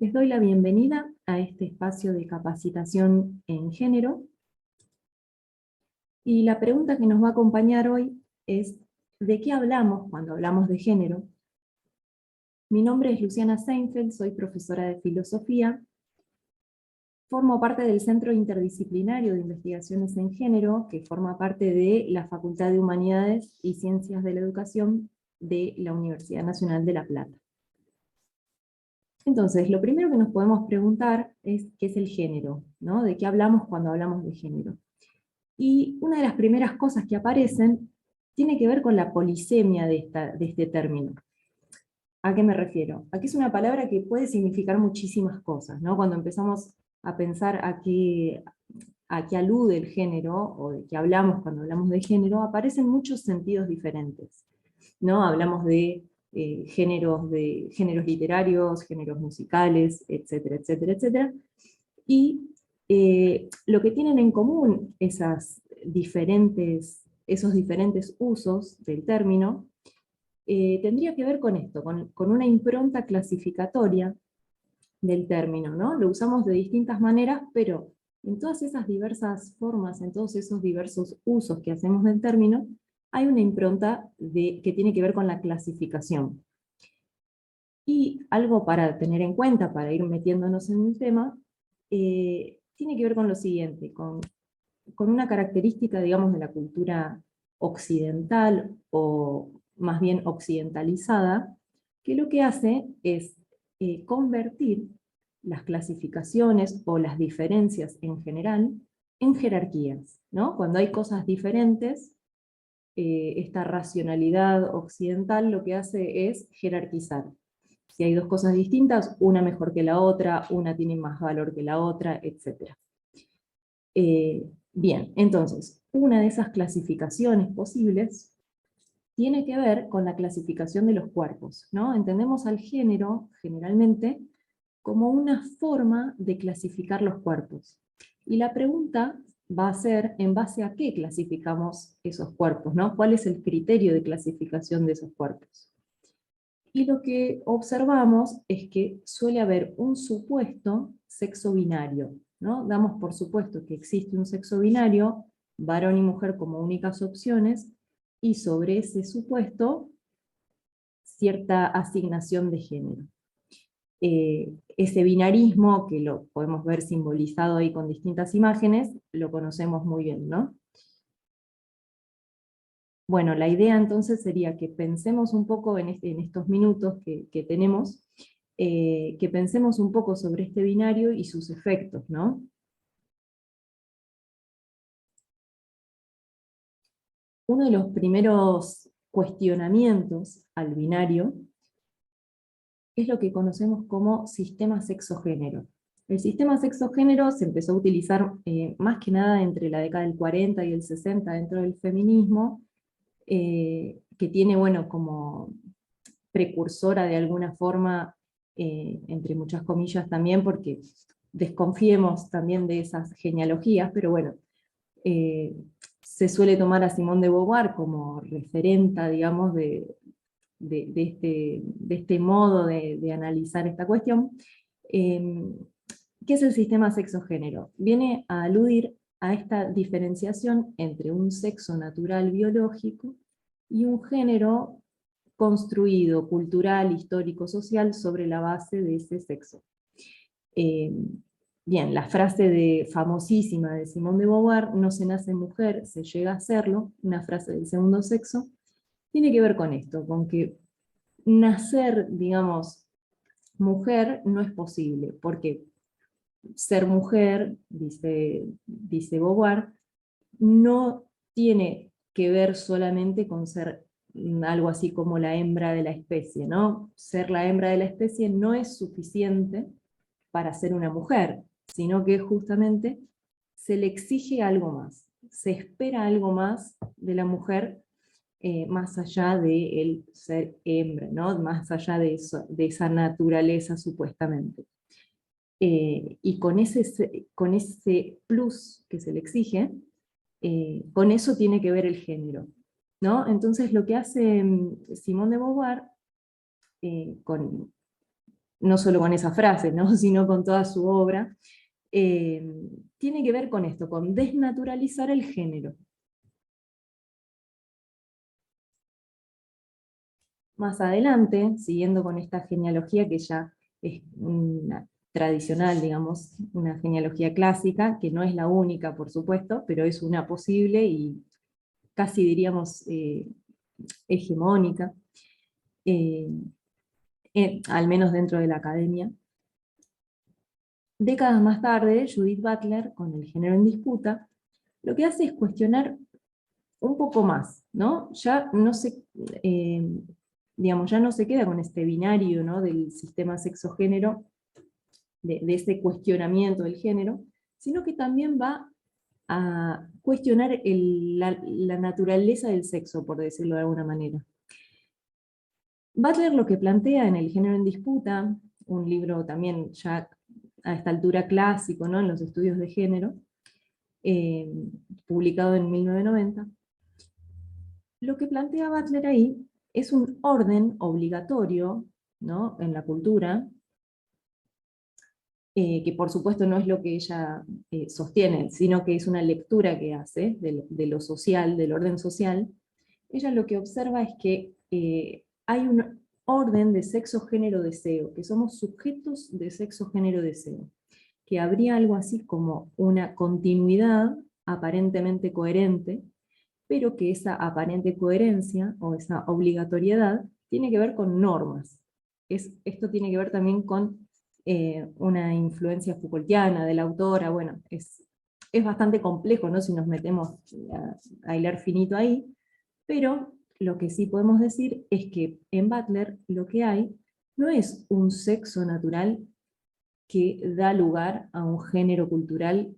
Les doy la bienvenida a este espacio de capacitación en género. Y la pregunta que nos va a acompañar hoy es, ¿de qué hablamos cuando hablamos de género? Mi nombre es Luciana Seinfeld, soy profesora de filosofía. Formo parte del Centro Interdisciplinario de Investigaciones en Género, que forma parte de la Facultad de Humanidades y Ciencias de la Educación de la Universidad Nacional de La Plata. Entonces, lo primero que nos podemos preguntar es qué es el género, ¿no? ¿De qué hablamos cuando hablamos de género? Y una de las primeras cosas que aparecen tiene que ver con la polisemia de este término. ¿A qué me refiero? A que es una palabra que puede significar muchísimas cosas, ¿no? Cuando empezamos a pensar a qué alude el género, o de qué hablamos cuando hablamos de género, aparecen muchos sentidos diferentes, ¿no? Hablamos de géneros literarios, géneros musicales, etcétera, etcétera, etcétera. Y lo que tienen en común esos diferentes usos del término, tendría que ver con esto, con una impronta clasificatoria del término, ¿no? Lo usamos de distintas maneras, pero en todas esas diversas formas, en todos esos diversos usos que hacemos del término, hay una impronta que tiene que ver con la clasificación. Y algo para tener en cuenta, para ir metiéndonos en el tema, tiene que ver con lo siguiente, con una característica, digamos, de la cultura occidental, o más bien occidentalizada, que lo que hace es convertir las clasificaciones o las diferencias en general en jerarquías, ¿no? Cuando hay cosas diferentes, esta racionalidad occidental lo que hace es jerarquizar. Si hay dos cosas distintas, una mejor que la otra, una tiene más valor que la otra, etc. Bien, entonces, una de esas clasificaciones posibles tiene que ver con la clasificación de los cuerpos, ¿no? Entendemos al género, generalmente, como una forma de clasificar los cuerpos. Y la pregunta va a ser, ¿en base a qué clasificamos esos cuerpos, ¿no? ¿Cuál es el criterio de clasificación de esos cuerpos? Y lo que observamos es que suele haber un supuesto sexo binario, ¿no? Damos por supuesto que existe un sexo binario, varón y mujer como únicas opciones, y sobre ese supuesto, cierta asignación de género. Ese binarismo, que lo podemos ver simbolizado ahí con distintas imágenes, lo conocemos muy bien, ¿no? Bueno, la idea entonces sería que pensemos un poco en estos minutos que tenemos, que pensemos un poco sobre este binario y sus efectos, ¿no? Uno de los primeros cuestionamientos al binario es lo que conocemos como sistema sexo-género. El sistema sexo-género se empezó a utilizar más que nada entre la década del 40 y el 60 dentro del feminismo, que tiene, bueno, como precursora de alguna forma, entre muchas comillas también, porque desconfiemos también de esas genealogías, pero bueno, se suele tomar a Simone de Beauvoir como referenta, digamos, de este modo de analizar esta cuestión. ¿Qué es el sistema sexo-género? Viene a aludir a esta diferenciación entre un sexo natural biológico y un género construido, cultural, histórico, social, sobre la base de ese sexo. Bien, la frase famosísima de Simone de Beauvoir, no se nace mujer, se llega a serlo, una frase del segundo sexo, tiene que ver con esto, con que nacer, digamos, mujer no es posible, porque ser mujer, dice Beauvoir, no tiene que ver solamente con ser algo así como la hembra de la especie, ¿no? Ser la hembra de la especie no es suficiente para ser una mujer, sino que justamente se le exige algo más, se espera algo más de la mujer, más allá de el ser hembra, ¿no? Más allá de esa naturaleza supuestamente. Y con ese plus que se le exige, con eso tiene que ver el género, ¿no? Entonces lo que hace Simone de Beauvoir, con no solo con esa frase, ¿no? Sino con toda su obra, tiene que ver con esto, con desnaturalizar el género. Más adelante, siguiendo con esta genealogía que ya es una tradicional, digamos, una genealogía clásica, que no es la única, por supuesto, pero es una posible y casi diríamos hegemónica, eh, al menos dentro de la academia. Décadas más tarde, Judith Butler, con el género en disputa, lo que hace es cuestionar un poco más, ¿no? Ya no se, digamos, ya no se queda con este binario, ¿no? Del sistema sexo-género, de ese cuestionamiento del género, sino que también va a cuestionar la naturaleza del sexo, por decirlo de alguna manera. Butler lo que plantea en El género en disputa, un libro también ya a esta altura clásico, ¿no? En los estudios de género, eh, publicado en 1990, lo que plantea Butler ahí es un orden obligatorio, ¿no? En la cultura, que por supuesto no es lo que ella sostiene, sino que es una lectura que hace de lo social, del orden social. Ella lo que observa es que hay un orden de sexo, género, deseo, que somos sujetos de sexo, género, deseo, que habría algo así como una continuidad aparentemente coherente, pero que esa aparente coherencia o esa obligatoriedad tiene que ver con normas. Esto tiene que ver también con una influencia Foucaultiana de la autora. Bueno, es bastante complejo, ¿no? Si nos metemos a hilar finito ahí, pero lo que sí podemos decir es que en Butler lo que hay no es un sexo natural que da lugar a un género cultural,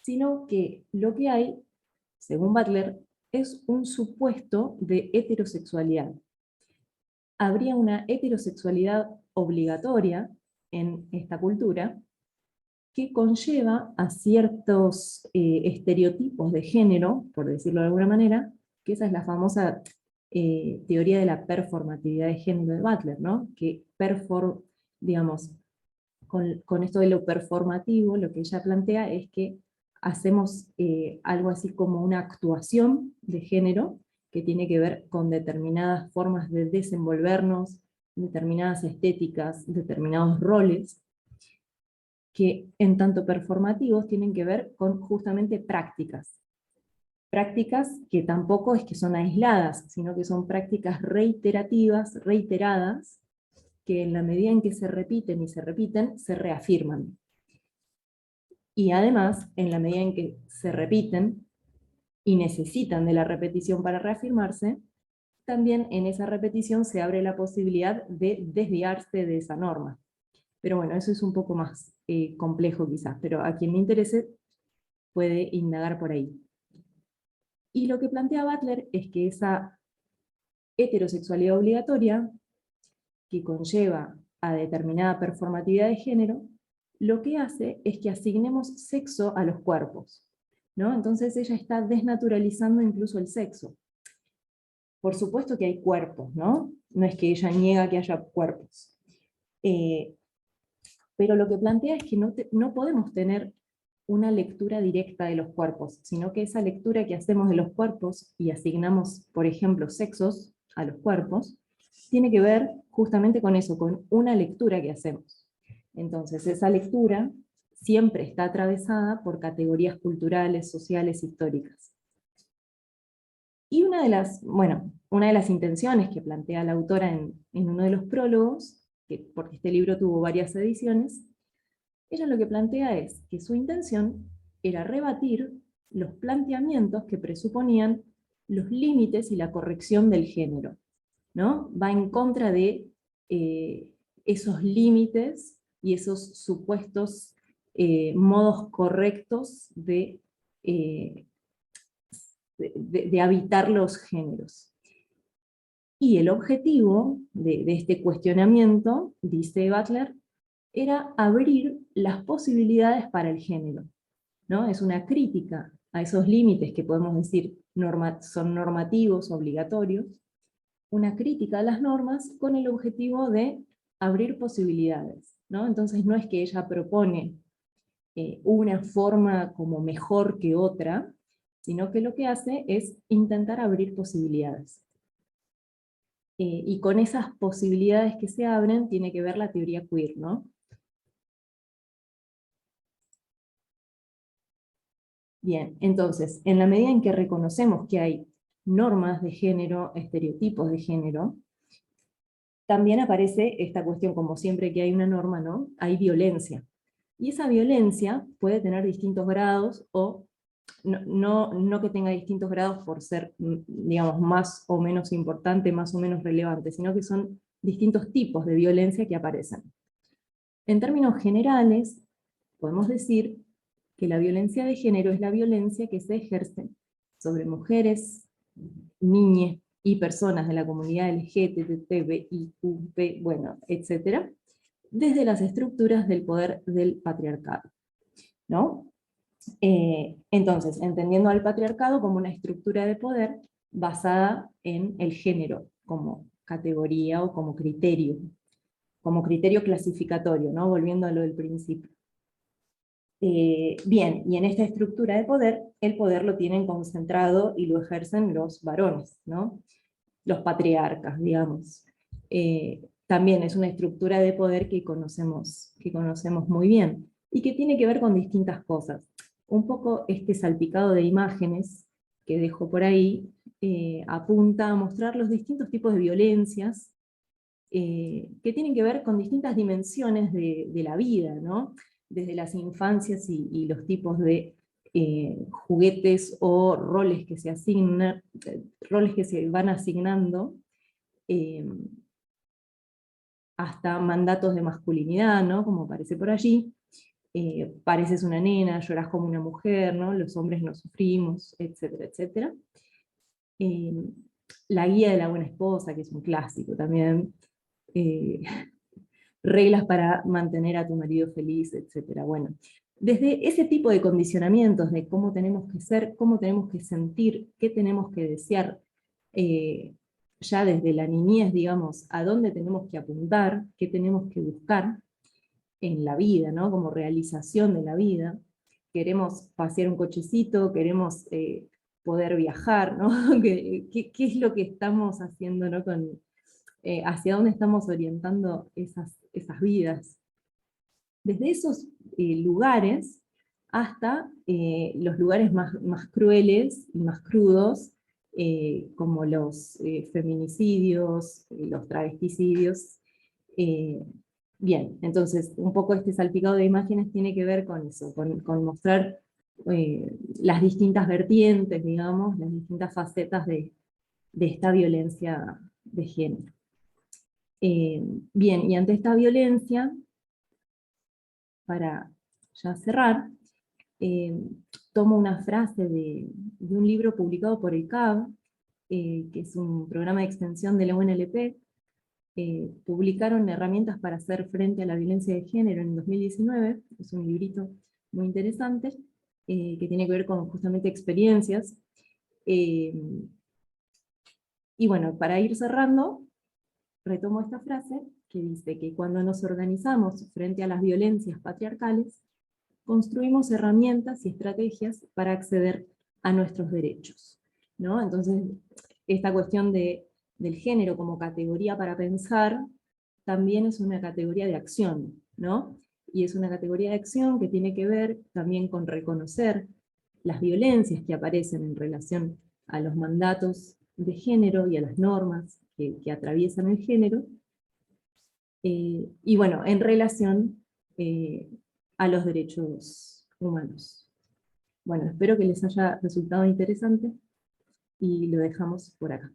sino que lo que hay, según Butler, es un supuesto de heterosexualidad. Habría una heterosexualidad obligatoria en esta cultura que conlleva a ciertos estereotipos de género, por decirlo de alguna manera, que esa es la famosa teoría de la performatividad de género de Butler, ¿no? Que digamos, con esto de lo performativo, lo que ella plantea es que hacemos algo así como una actuación de género que tiene que ver con determinadas formas de desenvolvernos, determinadas estéticas, determinados roles, que en tanto performativos tienen que ver con justamente prácticas. Prácticas que tampoco es que son aisladas, sino que son prácticas reiterativas, reiteradas, que en la medida en que se repiten y se repiten, se reafirman. Y además, en la medida en que se repiten y necesitan de la repetición para reafirmarse, también en esa repetición se abre la posibilidad de desviarse de esa norma. Pero bueno, eso es un poco más complejo quizás, pero a quien me interese puede indagar por ahí. Y lo que plantea Butler es que esa heterosexualidad obligatoria, que conlleva a determinada performatividad de género, lo que hace es que asignemos sexo a los cuerpos, ¿no? Entonces ella está desnaturalizando incluso el sexo. Por supuesto que hay cuerpos, ¿no? No es que ella niega que haya cuerpos. Pero lo que plantea es que no podemos tener una lectura directa de los cuerpos, sino que esa lectura que hacemos de los cuerpos y asignamos, por ejemplo, sexos a los cuerpos, tiene que ver justamente con eso, con una lectura que hacemos. Entonces, esa lectura siempre está atravesada por categorías culturales, sociales, históricas. Y una de las intenciones que plantea la autora en uno de los prólogos, porque este libro tuvo varias ediciones, ella lo que plantea es que su intención era rebatir los planteamientos que presuponían los límites y la corrección del género, ¿no? Va en contra de esos límites y esos supuestos modos correctos de habitar los géneros. Y el objetivo de este cuestionamiento, dice Butler, era abrir las posibilidades para el género, ¿no? Es una crítica a esos límites que podemos decir son normativos, obligatorios, una crítica a las normas con el objetivo de abrir posibilidades, ¿no? Entonces no es que ella propone una forma como mejor que otra, sino que lo que hace es intentar abrir posibilidades. Y con esas posibilidades que se abren tiene que ver la teoría queer, ¿no? Bien, entonces, en la medida en que reconocemos que hay normas de género, estereotipos de género, también aparece esta cuestión, como siempre que hay una norma, ¿no? Hay violencia. Y esa violencia puede tener distintos grados, o no que tenga distintos grados por ser, digamos, más o menos importante, más o menos relevante, sino que son distintos tipos de violencia que aparecen. En términos generales, podemos decir que la violencia de género es la violencia que se ejerce sobre mujeres, niñas y personas de la comunidad LGTBIQ, bueno, etcétera, desde las estructuras del poder del patriarcado, ¿no? Entonces, entendiendo al patriarcado como una estructura de poder basada en el género como categoría o como criterio clasificatorio, ¿no? Volviendo a lo del principio. Bien, y en esta estructura de poder, el poder lo tienen concentrado y lo ejercen los varones, ¿no? Los patriarcas, digamos. También es una estructura de poder que conocemos muy bien, y que tiene que ver con distintas cosas. Un poco este salpicado de imágenes que dejo por ahí apunta a mostrar los distintos tipos de violencias que tienen que ver con distintas dimensiones de la vida, ¿no? Desde las infancias y los tipos de juguetes o roles que se asignan, roles que se van asignando, eh, hasta mandatos de masculinidad, ¿no? Como aparece por allí. Pareces una nena, lloras como una mujer, ¿no? Los hombres no sufrimos, etcétera, etcétera. Eh, la guía de la buena esposa, que es un clásico también. Eh, reglas para mantener a tu marido feliz, etcétera. Bueno, desde ese tipo de condicionamientos de cómo tenemos que ser, cómo tenemos que sentir, qué tenemos que desear, ya desde la niñez, digamos, a dónde tenemos que apuntar, qué tenemos que buscar en la vida, ¿no? Como realización de la vida. Queremos pasear un cochecito, queremos poder viajar, ¿no? ¿Qué es lo que estamos haciendo, ¿no? Hacia dónde estamos orientando esas vidas. Desde esos lugares hasta los lugares más crueles y más crudos, como los feminicidios, los travesticidios. Bien, entonces un poco este salpicado de imágenes tiene que ver con eso, con mostrar las distintas vertientes, digamos, las distintas facetas de esta violencia de género. Bien, y ante esta violencia, para ya cerrar, tomo una frase de un libro publicado por el CAB, que es un programa de extensión de la UNLP. Publicaron herramientas para hacer frente a la violencia de género en 2019, es un librito muy interesante, que tiene que ver con justamente experiencias. Y bueno, para ir cerrando, retomo esta frase que dice que cuando nos organizamos frente a las violencias patriarcales, construimos herramientas y estrategias para acceder a nuestros derechos, ¿no? Entonces, esta cuestión del género como categoría para pensar, también es una categoría de acción, ¿no? Y es una categoría de acción que tiene que ver también con reconocer las violencias que aparecen en relación a los mandatos de género y a las normas que atraviesan el género, y bueno, en relación a los derechos humanos. Bueno, espero que les haya resultado interesante y lo dejamos por acá.